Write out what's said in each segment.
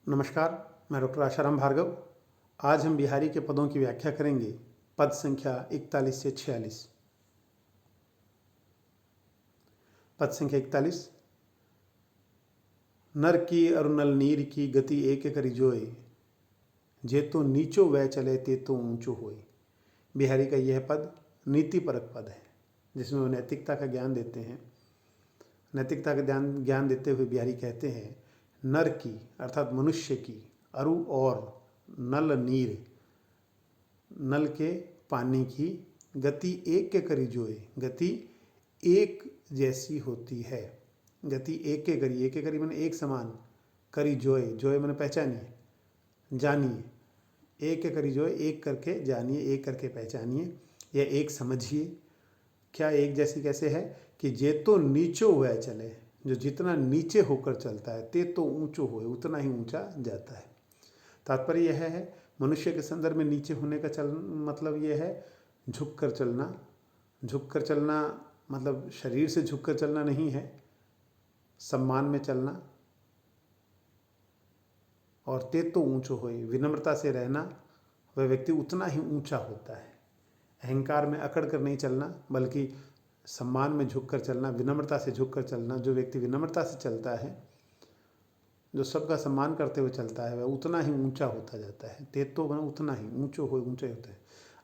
नमस्कार, मैं डॉक्टर आशाराम भार्गव। आज हम बिहारी के पदों की व्याख्या करेंगे। पद संख्या 41 से 46। पद संख्या 41। नर की अरु नल नीर की गति एक करि जोय, जे तो नीचो वह चले ते तो ऊंचो होय। बिहारी का यह पद नीतिपरक पद है, जिसमें वो नैतिकता का ज्ञान देते हैं। नैतिकता का ज्ञान देते हुए बिहारी कहते हैं, नर की अर्थात मनुष्य की, अरु और, नल नीर नल के पानी की, गति एक के करी जोए गति एक जैसी होती है। गति एक के करी मैंने एक समान, करी जोए जोए मैंने पहचानिए, जानिए, एक के करी जोए एक करके जानिए, एक करके पहचानिए, या एक समझिए। क्या एक जैसी कैसे है कि जे तो नीचो हुआ चले, जो जितना नीचे होकर चलता है, ते तो ऊंचो होए उतना ही ऊंचा जाता है। तात्पर्य यह है मनुष्य के संदर्भ में नीचे होने का मतलब यह है झुक कर चलना। झुक कर चलना मतलब शरीर से झुक कर चलना नहीं है, सम्मान में चलना। और ते तो ऊंचो होए, विनम्रता से रहना, वह व्यक्ति उतना ही ऊंचा होता है। अहंकार में अकड़ कर नहीं चलना, बल्कि सम्मान में झुक कर चलना, विनम्रता से झुक कर चलना। जो व्यक्ति विनम्रता से चलता है, जो सबका सम्मान करते हुए चलता है, वह उतना ही ऊंचा होता जाता है। ते तो बना उतना ही ऊंचो हो ऊंचा होता है।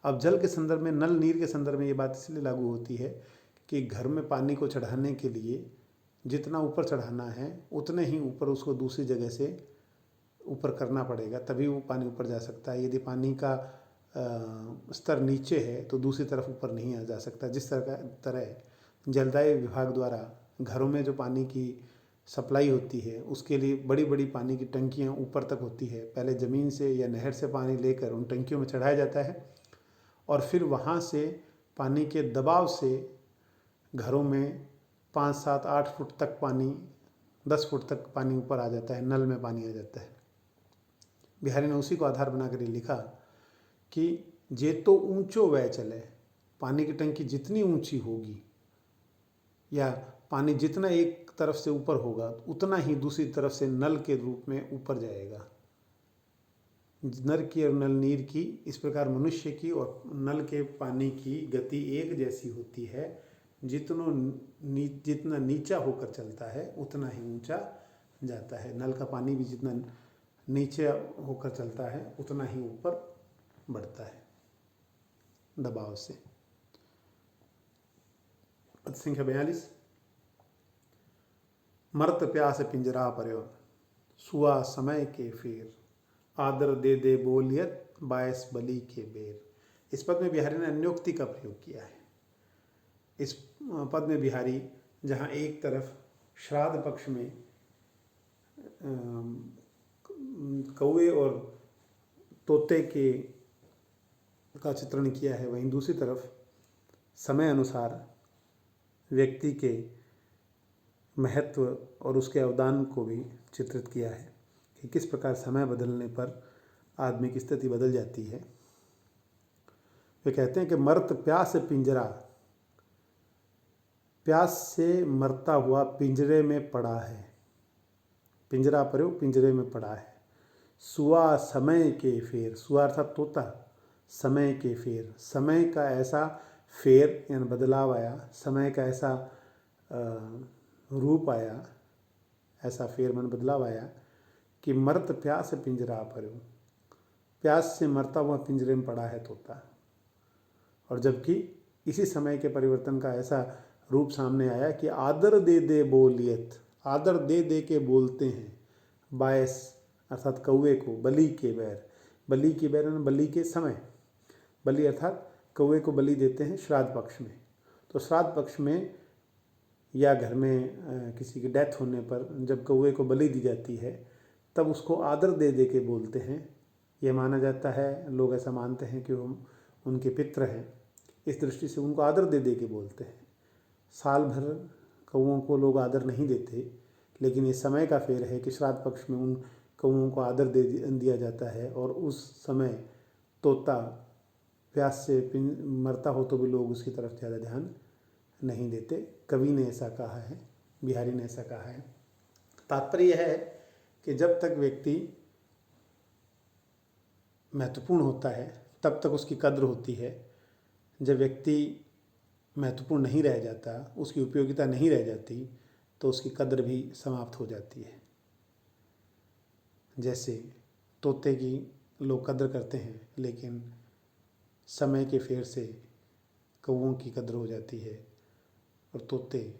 अब जल के संदर्भ में, नल नीर के संदर्भ में ये बात इसलिए लागू होती है कि घर में पानी को चढ़ाने के लिए जितना ऊपर चढ़ाना है उतने ही ऊपर उसको दूसरी जगह से ऊपर करना पड़ेगा, तभी वो पानी ऊपर जा सकता है। यदि पानी का स्तर नीचे है तो दूसरी तरफ ऊपर नहीं आ जा सकता। जिस तरह जलदाय विभाग द्वारा घरों में जो पानी की सप्लाई होती है, उसके लिए बड़ी बड़ी पानी की टंकियां ऊपर तक होती है। पहले ज़मीन से या नहर से पानी लेकर उन टंकियों में चढ़ाया जाता है, और फिर वहाँ से पानी के दबाव से घरों में 5, 7, 8 फुट तक पानी, 10 फुट तक पानी ऊपर आ जाता है, नल में पानी आ जाता है। बिहारी ने उसी को आधार बनाकर लिखा कि जे तो ऊंचो वह चले, पानी की टंकी जितनी ऊंची होगी या पानी जितना एक तरफ से ऊपर होगा उतना ही दूसरी तरफ से नल के रूप में ऊपर जाएगा। नर की और नल नीर की, इस प्रकार मनुष्य की और नल के पानी की गति एक जैसी होती है। जितना नीचा होकर चलता है उतना ही ऊंचा जाता है। नल का पानी भी जितना नीचे होकर चलता है उतना ही ऊपर बढ़ता है दबाव से। पद संख्या 42। मर्त प्यास पिंजरा पर्यो, सुआ समय के फेर, आदर दे दे बोलियत बायस बली के बेर। इस पद में बिहारी ने अन्योक्ति का प्रयोग किया है। इस पद में बिहारी जहाँ एक तरफ श्राद्ध पक्ष में कौवे और तोते के का चित्रण किया है, वहीं दूसरी तरफ समय अनुसार व्यक्ति के महत्व और उसके अवदान को भी चित्रित किया है कि किस प्रकार समय बदलने पर आदमी की स्थिति बदल जाती है। वे कहते हैं कि मर्त प्यास पिंजरा, प्यास से मरता हुआ पिंजरे में पड़ा है। पिंजरा पर्यो, पिंजरे में पड़ा है। सुआ समय के फेर, सुआ अर्थात तोता, समय के फेर, समय का ऐसा फेर यानी बदलाव आया, समय का ऐसा रूप आया, ऐसा फेर मन बदलाव आया कि मर्त प्यास पिंजरा पर्यो, प्यास से मरता हुआ पिंजरे में पड़ा है तोता। और जबकि इसी समय के परिवर्तन का ऐसा रूप सामने आया कि आदर दे दे बोलियत, आदर दे दे के बोलते हैं, बायस अर्थात कौवे को, बलि के बैर, बलि के बैर बलि के समय, बलि अर्थात कौवे को बलि देते हैं श्राद्ध पक्ष में। तो श्राद्ध पक्ष में या घर में किसी की डेथ होने पर जब कौवे को बलि दी जाती है, तब उसको आदर दे दे के बोलते हैं। यह माना जाता है, लोग ऐसा मानते हैं कि वो उनके पित्र हैं, इस दृष्टि से उनको आदर दे दे के बोलते हैं। साल भर कौवों को लोग आदर नहीं देते, लेकिन ये समय का फेर है कि श्राद्ध पक्ष में उन कौवों को आदर दे दिया जाता है। और उस समय तोता प्यास से मरता हो तो भी लोग उसकी तरफ ज़्यादा ध्यान नहीं देते। कवि ने ऐसा कहा है, बिहारी ने ऐसा कहा है। तात्पर्य यह है कि जब तक व्यक्ति महत्वपूर्ण होता है तब तक उसकी कद्र होती है। जब व्यक्ति महत्वपूर्ण नहीं रह जाता, उसकी उपयोगिता नहीं रह जाती, तो उसकी कद्र भी समाप्त हो जाती है। जैसे तोते की लोग कद्र करते हैं, लेकिन समय के फेर से कौवों की कद्र हो जाती है और तोते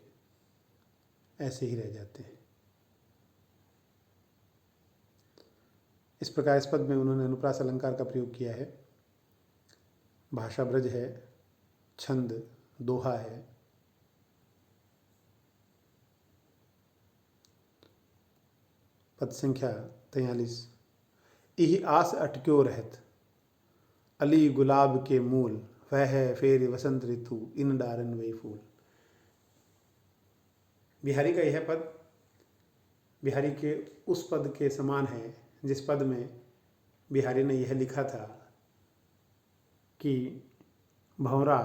ऐसे ही रह जाते हैं। इस प्रकार इस पद में उन्होंने अनुप्रास अलंकार का प्रयोग किया है। भाषा ब्रज है, छंद दोहा है। पद संख्या 43। इही आस अटक्यो रहत, अली गुलाब के मूल, वह है फेर वसंत ऋतु, इन डारन वही फूल। बिहारी का यह पद बिहारी के उस पद के समान है जिस पद में बिहारी ने यह लिखा था कि भंवरा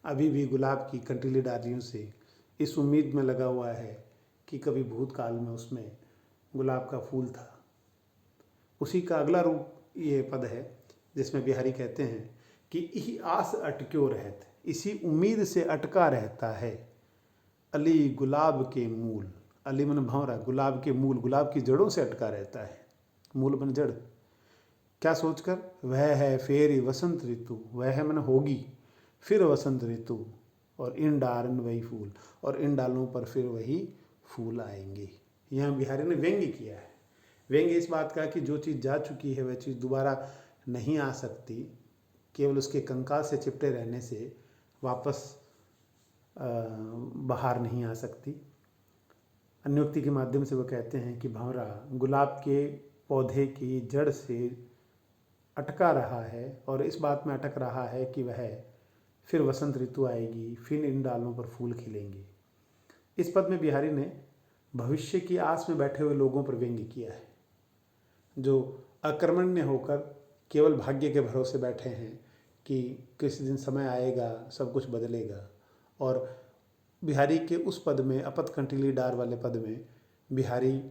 अभी भी गुलाब की कंटीली डालियों से इस उम्मीद में लगा हुआ है कि कभी भूतकाल में उसमें गुलाब का फूल था। उसी का अगला रूप ये पद है जिसमें बिहारी कहते हैं कि इही आस अटक्यो रहत, इसी उम्मीद से अटका रहता है, अली गुलाब के मूल, अली मन भंवरा, गुलाब के मूल, गुलाब की जड़ों से अटका रहता है। मूल मन जड़, क्या सोचकर, वह है फेर वसंत ऋतु, वह मन होगी फिर वसंत ऋतु, और इन डारन वही फूल, और इन डालों पर फिर वही फूल आएंगे। यहाँ बिहारी ने व्यंग्य किया है। व्यंग्य इस बात का कि जो चीज़ जा चुकी है वह चीज़ दोबारा नहीं आ सकती, केवल उसके कंकाल से चिपटे रहने से वापस बाहर नहीं आ सकती। अन्योक्ति के माध्यम से वो कहते हैं कि भंवरा गुलाब के पौधे की जड़ से अटका रहा है और इस बात में अटक रहा है कि वह फिर वसंत ऋतु आएगी, फिर इन डालों पर फूल खिलेंगे। इस पद में बिहारी ने भविष्य की आस में बैठे हुए लोगों पर व्यंग्य किया है, जो अकर्मण्य होकर केवल भाग्य के भरोसे बैठे हैं कि किसी दिन समय आएगा, सब कुछ बदलेगा। और बिहारी के उस पद में, अपत कंटीली डार वाले पद में, बिहारी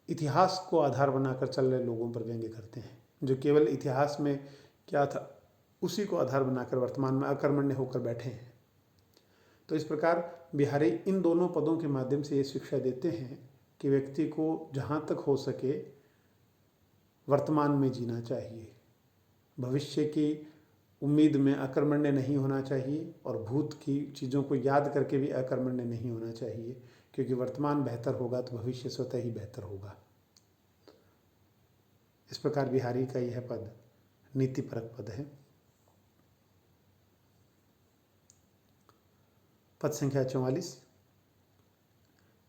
इतिहास को आधार बनाकर चल रहे लोगों पर व्यंग्य करते हैं, जो केवल इतिहास में क्या था उसी को आधार बनाकर वर्तमान में अकर्मण्य होकर बैठे हैं। तो इस प्रकार बिहारी इन दोनों पदों के माध्यम से ये शिक्षा देते हैं कि व्यक्ति को जहाँ तक हो सके वर्तमान में जीना चाहिए, भविष्य की उम्मीद में अकर्मण्य नहीं होना चाहिए और भूत की चीज़ों को याद करके भी अकर्मण्य नहीं होना चाहिए, क्योंकि वर्तमान बेहतर होगा तो भविष्य स्वतः ही बेहतर होगा। इस प्रकार बिहारी का यह पद नीतिपरक पद है। पद संख्या 44।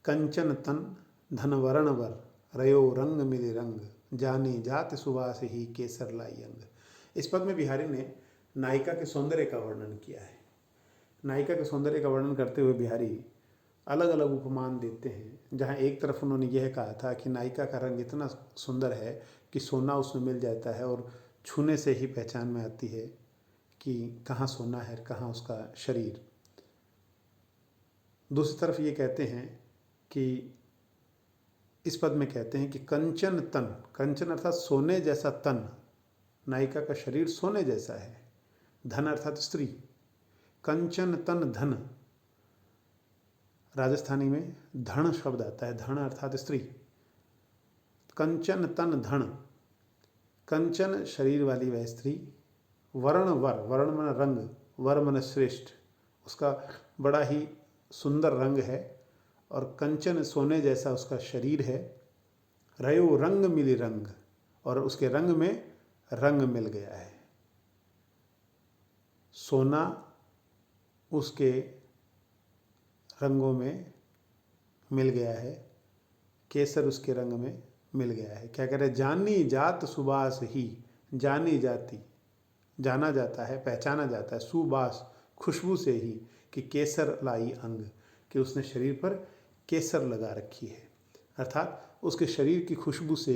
कंचन तन धन वरण वर, रयो रंग मिले रंग, जानी जात सुवास ही केसर लाई अंग। इस पद में बिहारी ने नायिका के सौंदर्य का वर्णन किया है। नायिका के सौंदर्य का वर्णन करते हुए बिहारी अलग अलग उपमान देते हैं, जहाँ एक तरफ उन्होंने यह कहा था कि नायिका का रंग इतना सुंदर है कि सोना उसमें मिल जाता है और छूने से ही पहचान में आती है कि कहाँ सोना है, कहाँ उसका शरीर। दूसरी तरफ ये कहते हैं कि इस पद में कहते हैं कि कंचन तन, कंचन अर्थात सोने जैसा तन, नायिका का शरीर सोने जैसा है। धन अर्थात स्त्री, कंचन तन धन, राजस्थानी में धन शब्द आता है, धन अर्थात स्त्री। कंचन तन धन, कंचन शरीर वाली वह स्त्री, वर्ण वर, वर्ण मन रंग, वर मन श्रेष्ठ, उसका बड़ा ही सुंदर रंग है, और कंचन सोने जैसा उसका शरीर है। रयो रंग मिली रंग, और उसके रंग में रंग मिल गया है। सोना उसके रंगों में मिल गया है, केसर उसके रंग में मिल गया है। क्या कह रहे, जानी जात सुबास ही, जानी जाती, जाना जाता है, पहचाना जाता है, सुबास खुशबू से ही, कि केसर लाई अंग, कि उसने शरीर पर केसर लगा रखी है। अर्थात उसके शरीर की खुशबू से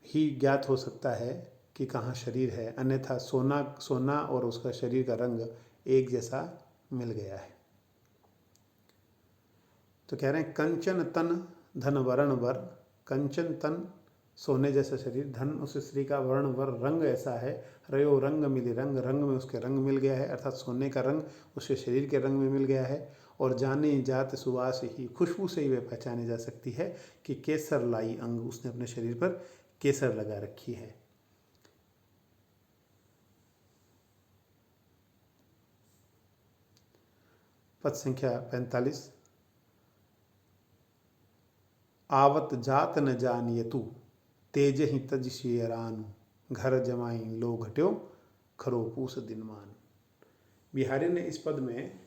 ही ज्ञात हो सकता है कि कहाँ शरीर है, अन्यथा सोना और उसका शरीर का रंग एक जैसा मिल गया है। तो कह रहे हैं कंचन तन धन वरण वर, कंचन तन सोने जैसा शरीर, धन उस स्त्री का, वर्ण वर रंग ऐसा है, रयो रंग मिली रंग, रंग में उसके रंग मिल गया है, अर्थात सोने का रंग उसके शरीर के रंग में मिल गया है। और जाने जात सुवास ही, खुशबू से ही वह पहचानी जा सकती है कि केसर लाई अंग, उसने अपने शरीर पर केसर लगा रखी है। पद संख्या 45। आवत जात न जानिए तू, तेज ही तज शियरान, घर जमाई लो घट्यो, खरो पूस दिनमान। बिहारी ने इस पद में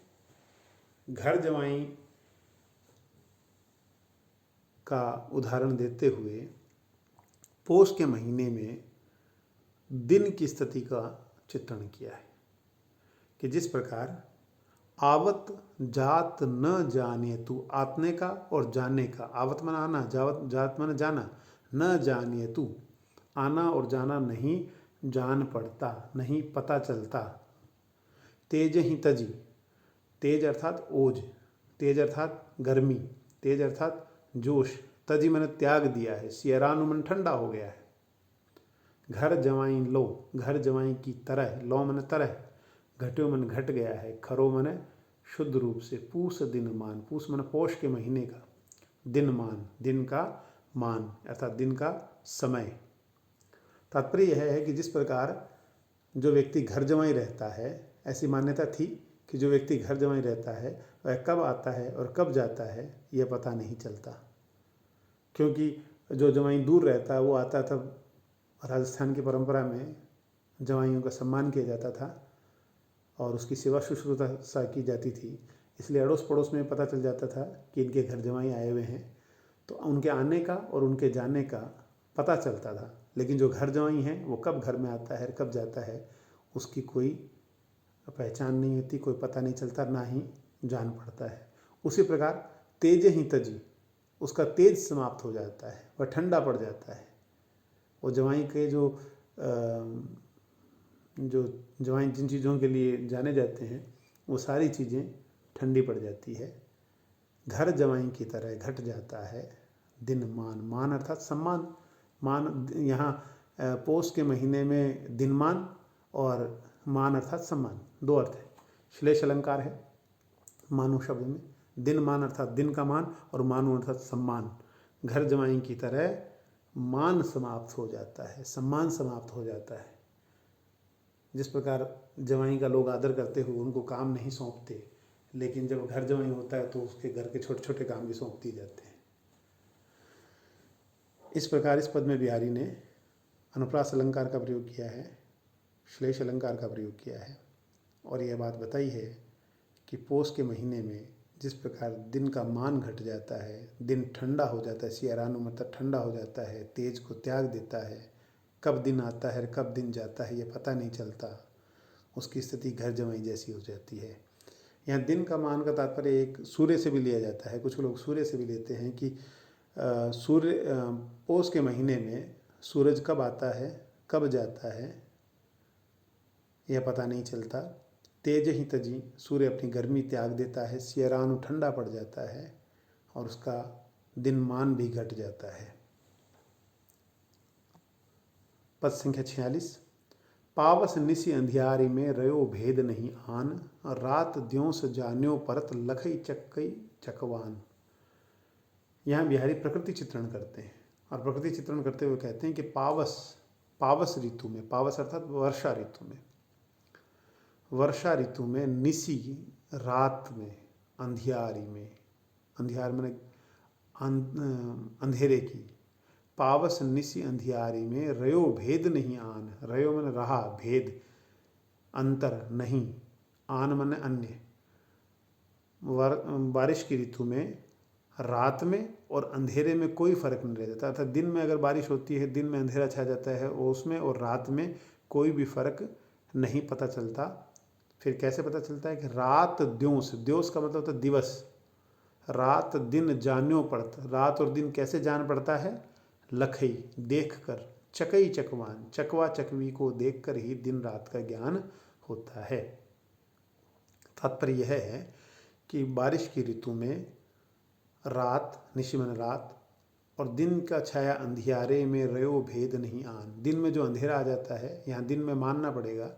घर जमाई का उदाहरण देते हुए पोष के महीने में दिन की स्थिति का चित्रण किया है कि जिस प्रकार आवत जात न जाने तू, आतने का और जाने का, आवत मन आना, जात मन जाना, न जानिए तू, आना और जाना नहीं जान पड़ता, नहीं पता चलता। तेज ही तजी, तेज अर्थात ओज, तेज अर्थात गर्मी, तेज अर्थात जोश, तजी मैंने त्याग दिया है, सियरानु मन ठंडा हो गया है। घर जवाई लो, घर जवाई की तरह, लो मन तरह, घट्यो मन घट गया है, खरो मन शुद्ध रूप से, पूस दिन मान, पूस मन पोष के महीने का, दिन मान, दिन का मान अर्थात दिन का समय। तात्पर्य यह है कि जिस प्रकार जो व्यक्ति घर जमाई रहता है, ऐसी मान्यता थी कि जो व्यक्ति घर जमाई रहता है वह कब आता है और कब जाता है यह पता नहीं चलता, क्योंकि जो जमाई दूर रहता है वो आता तब राजस्थान की परंपरा में जवाइयों का सम्मान किया जाता था और उसकी सेवा शुश्रूषा सा की जाती थी, इसलिए अड़ोस पड़ोस में पता चल जाता था कि इनके घर जवाई आए हुए हैं, तो उनके आने का और उनके जाने का पता चलता था। लेकिन जो घर जवाई हैं वो कब घर में आता है, कब जाता है, उसकी कोई पहचान नहीं होती, कोई पता नहीं चलता, ना ही जान पड़ता है। उसी प्रकार तेज ही तजी, उसका तेज समाप्त हो जाता है, वह ठंडा पड़ जाता है। वो जवाई के जो जवाई जिन चीज़ों के लिए जाने जाते हैं वो सारी चीज़ें ठंडी पड़ जाती है। घर जवाई की तरह घट जाता है दिन मान, मान अर्थात सम्मान, मान यहाँ पोष के महीने में दिनमान और मान अर्थात सम्मान, दो अर्थ है। श्लेष अलंकार है मानु शब्द में, दिन मान अर्थात दिन का मान और मानु अर्थात सम्मान। घर जमाई की तरह मान समाप्त हो जाता है, सम्मान समाप्त हो जाता है। जिस प्रकार जवाई का लोग आदर करते हुए उनको काम नहीं सौंपते, लेकिन जब घर जवाई होता है तो उसके घर के छोटे छोटे काम भी सौंप दिए जाते हैं। इस प्रकार इस पद में बिहारी ने अनुप्रास अलंकार का प्रयोग किया है, श्लेष अलंकार का प्रयोग किया है और यह बात बताई है कि पोष के महीने में जिस प्रकार दिन का मान घट जाता है, दिन ठंडा हो जाता है, सियारानु मतलब ठंडा हो जाता है, तेज को त्याग देता है, कब दिन आता है कब दिन जाता है यह पता नहीं चलता, उसकी स्थिति घर जमाई जैसी हो जाती है। यहाँ दिन का मान का तात्पर्य एक सूर्य से भी लिया जाता है, कुछ लोग सूर्य से भी लेते हैं कि सूर्य पोष के महीने में सूरज कब आता है कब जाता है यह पता नहीं चलता। तेज ही तजी, सूर्य अपनी गर्मी त्याग देता है, सियरानु ठंडा पड़ जाता है और उसका दिन मान भी घट जाता है। पद संख्या 46। पावस निसी अंधियारी में रयो भेद नहीं आन, रात द्योंस जान्यो परत लखई चक्कई चकवान। यहाँ बिहारी प्रकृति चित्रण करते हैं और प्रकृति चित्रण करते हुए कहते हैं कि पावस ऋतु में, पावस अर्थात वर्षा ऋतु में, वर्षा ऋतु में निसी रात में, अंधियारी में, अंधियार मैंने अंधेरे की, पावस निसी अंधियारी में रयो भेद नहीं आन, रयो मन रहा, भेद अंतर नहीं, आन मन अन्य। बारिश की ऋतु में रात में और अंधेरे में कोई फर्क नहीं रह जाता, अर्थात दिन में अगर बारिश होती है, दिन में अंधेरा छा जाता है उसमें, और रात में कोई भी फर्क नहीं पता चलता। फिर कैसे पता चलता है कि रात द्योंस, द्योंस का मतलब होता है दिवस, रात दिन जान्यो पड़त, रात और दिन कैसे जान पड़ता है, लखई देख कर, चकई चकवान, चकवा चकवी को देखकर ही दिन रात का ज्ञान होता है। तात्पर्य यह है कि बारिश की ऋतु में रात, निशिमन रात, और दिन का छाया अंधियारे में रयो भेद नहीं आन। दिन में जो अंधेरा आ जाता है, यहाँ दिन में मानना पड़ेगा,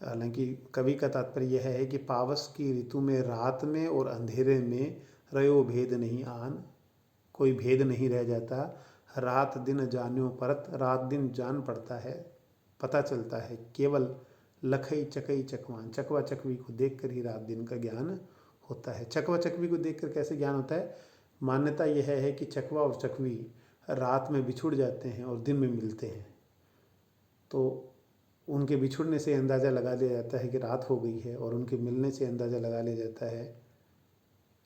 हालांकि कवि का तात्पर्य यह है कि पावस की ऋतु में रात में और अंधेरे में रयो भेद नहीं आन, कोई भेद नहीं रह जाता। रात दिन जान्यो परत, रात दिन जान पड़ता है, पता चलता है। केवल लखई चकई चकवान, चकवा चकवी को देखकर ही रात दिन का ज्ञान होता है। चकवा चकवी को देखकर कैसे ज्ञान होता है? मान्यता यह है कि चकवा और चकवी रात में बिछुड़ जाते हैं और दिन में मिलते हैं, तो उनके बिछुड़ने से अंदाज़ा लगा लिया जाता है कि रात हो गई है, और उनके मिलने से अंदाज़ा लगा लिया जाता है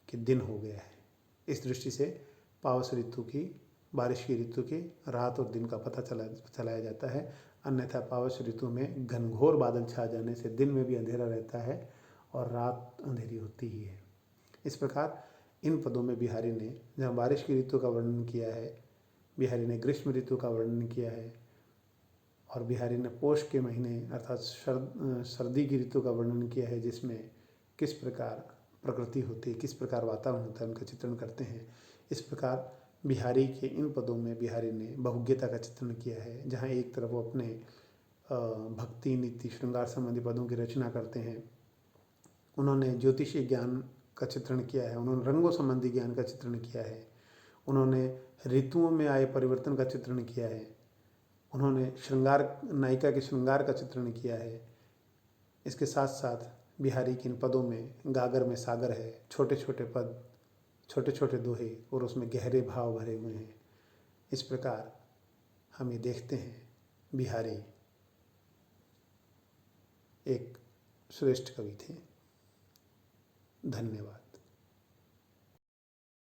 कि दिन हो गया है। इस दृष्टि से पावस ऋतु की, बारिश की ऋतु की रात और दिन का पता चलाया जाता है। अन्यथा पावस ऋतु में घनघोर बादल छा जाने से दिन में भी अंधेरा रहता है और रात अंधेरी होती ही है। इस प्रकार इन पदों में बिहारी ने जहाँ बारिश की ऋतु का वर्णन किया है, बिहारी ने ग्रीष्म ऋतु का वर्णन किया है, और बिहारी ने पोष के महीने अर्थात सर्दी की ऋतु का वर्णन किया है, जिसमें किस प्रकार प्रकृति होती है, किस प्रकार वातावरण होता है, उनका चित्रण करते हैं। इस प्रकार बिहारी के इन पदों में बिहारी ने बहुज्ञता का चित्रण किया है, जहाँ एक तरफ वो अपने भक्ति, नीति, श्रृंगार संबंधी पदों की रचना करते हैं। उन्होंने ज्योतिषीय ज्ञान का चित्रण किया है, उन्होंने रंगों संबंधी ज्ञान का चित्रण किया है, उन्होंने ऋतुओं में आए परिवर्तन का चित्रण किया है, उन्होंने श्रृंगार, नायिका के श्रृंगार का चित्रण किया है। इसके साथ साथ बिहारी के इन पदों में गागर में सागर है, छोटे छोटे पद, छोटे छोटे दोहे, और उसमें गहरे भाव भरे हुए हैं। इस प्रकार हम ये देखते हैं बिहारी एक श्रेष्ठ कवि थे। धन्यवाद।